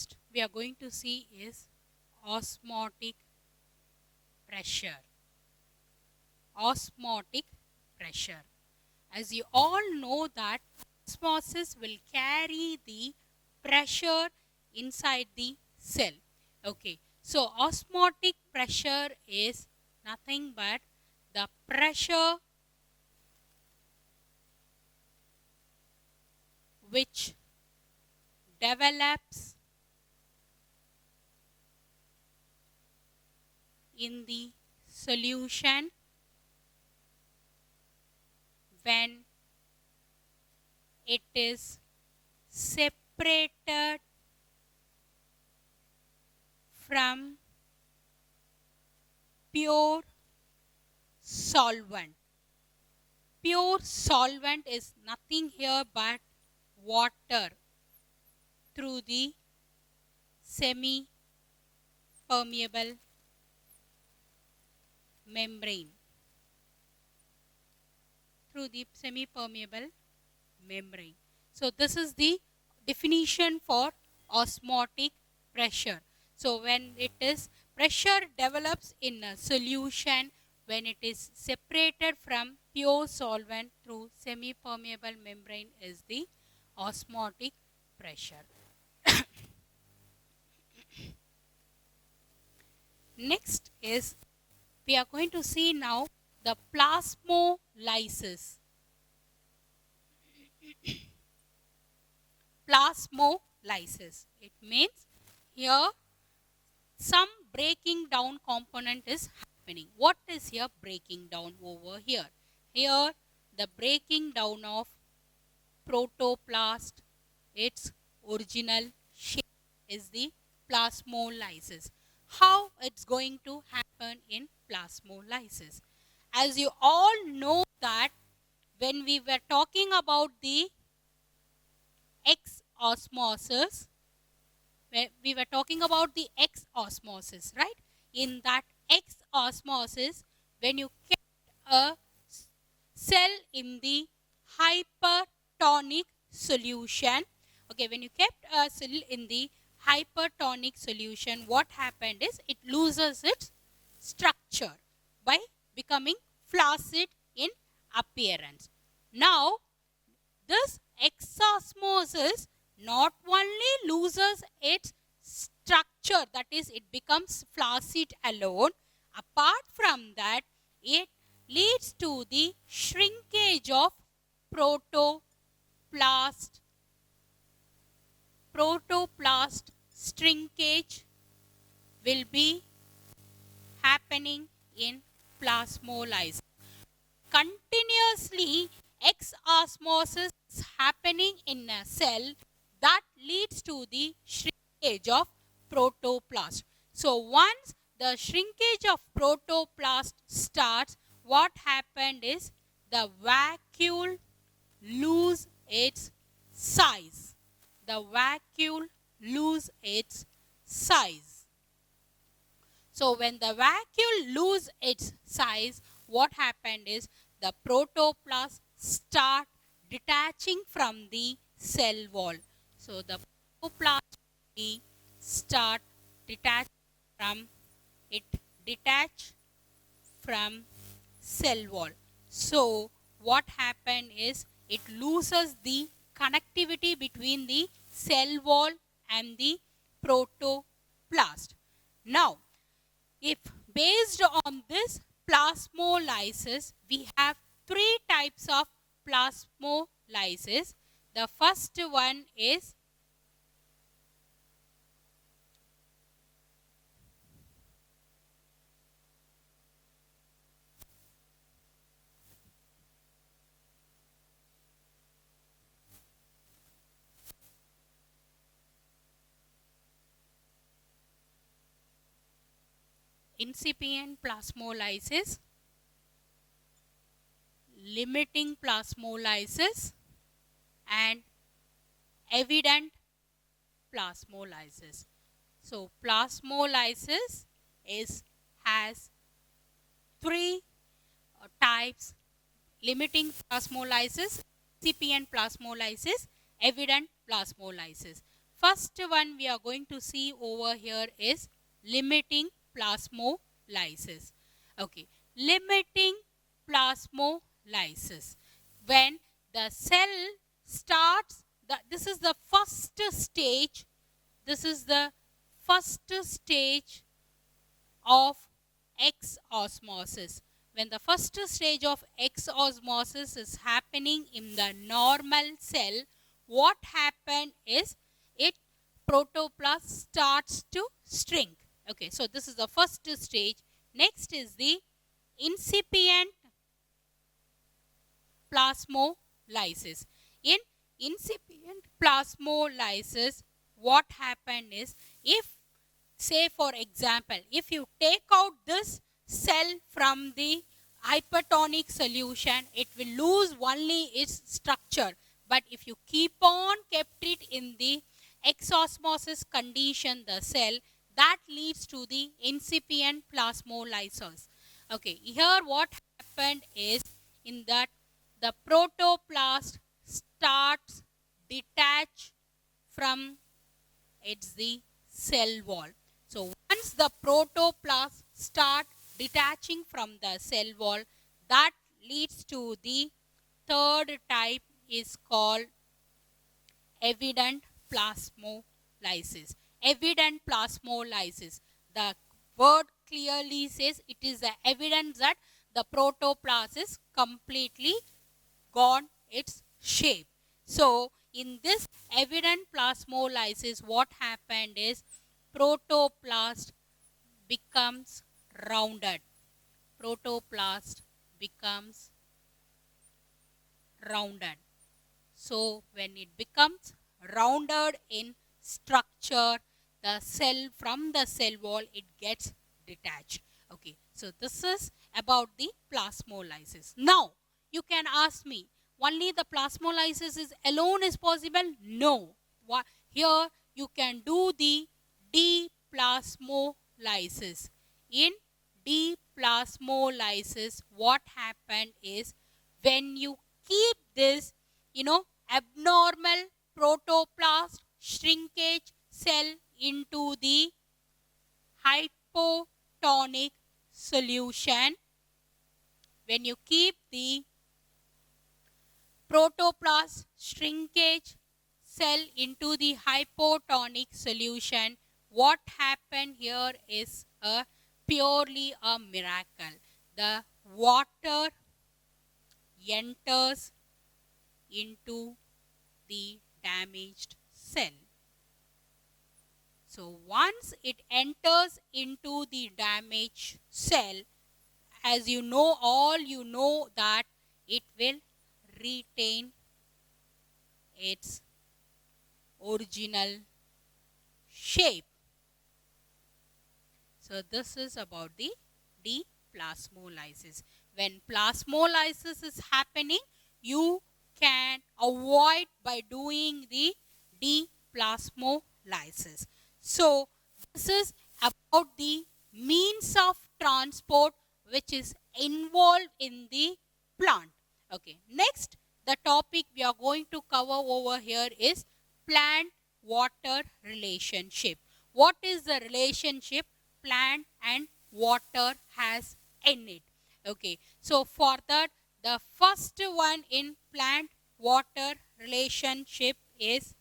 next we are going to see is osmotic pressure. Osmotic pressure. As you all know that osmosis will carry the pressure inside the cell. Okay, so osmotic pressure is nothing but the pressure which develops in the solution when it is separated from pure solvent. Pure solvent is nothing here but water through the semi-permeable membrane. Through the semi-permeable membrane. So this is the definition for osmotic pressure. So when it is pressure develops in a solution when it is separated from pure solvent through semi-permeable membrane is the osmotic pressure. Next is we are going to see now the plasmolysis. Plasmolysis. It means here some breaking down component is happening. What is here breaking down over here? Here the breaking down of protoplast, its original shape is the plasmolysis. How it's going to happen in plasmolysis? As you all know that when we were talking about the X-osmosis, we were talking about the X-osmosis, right? In that X-osmosis, when you kept a cell in the hypertonic solution, okay, when you kept a cell in the hypertonic solution, what happened is it loses its structure by becoming flaccid in appearance. Now, this X-osmosis not only loses its structure, that is it becomes flaccid alone, apart from that it leads to the shrinkage of protoplast. Protoplast shrinkage will be happening in plasmolysis. Continuously X-osmosis is happening in a cell that leads to the shrinkage of protoplast. So once the shrinkage of protoplast starts, what happened is the vacuole lose its size. The vacuole lose its size. So when the vacuole lose its size, what happened is the protoplast start detaching from the cell wall. So the protoplast start detaching from cell wall. So what happened is it loses the connectivity between the cell wall and the protoplast. Now, if based on this plasmolysis, we have three types of plasmolysis. The first one is incipient plasmolysis, limiting plasmolysis, and evident plasmolysis. So plasmolysis has three types: limiting plasmolysis, incipient plasmolysis, evident plasmolysis. first one we are going to see over here is limiting plasmolysis. Okay, limiting plasmolysis. When the cell starts, this is the first stage, this is the first stage of X-osmosis. When the first stage of X-osmosis is happening in the normal cell, what happened is it protoplast starts to shrink. Okay, so this is the first stage. Next is the incipient plasmolysis. In incipient plasmolysis, what happened is, if, say for example, if you take out this cell from the hypertonic solution, it will lose only its structure. But if you keep on kept it in the exosmosis condition, the cell, that leads to the incipient plasmolysis. Okay, here what happened is, in that the protoplast starts detach from its the cell wall. So once the protoplast start detaching from the cell wall, that leads to the third type is called evident plasmolysis. Evident plasmolysis. The word clearly says it is the evidence that the protoplast is completely gone its shape. So in this evident plasmolysis, what happened is protoplast becomes rounded. Protoplast becomes rounded. So when it becomes rounded in structure, the cell, from the cell wall, it gets detached. Okay, so this is about the plasmolysis. Now you can ask me, only the plasmolysis is alone is possible? No. Here you can do the deplasmolysis. In deplasmolysis, what happened is, when you keep this, abnormal protoplast shrinkage cell into the hypotonic solution, when you keep the protoplast shrinkage cell into the hypotonic solution, what happened here is purely a miracle. The water enters into the damaged cell. So once it enters into the damaged cell, as you know, all you know that it will retain its original shape. So this is about the deplasmolysis. When plasmolysis is happening, you can avoid by doing the deplasmolysis. So this is about the means of transport which is involved in the plant. Okay, next the topic we are going to cover over here is plant-water relationship. What is the relationship plant and water has in it? Okay, so for that, the first one in plant-water relationship is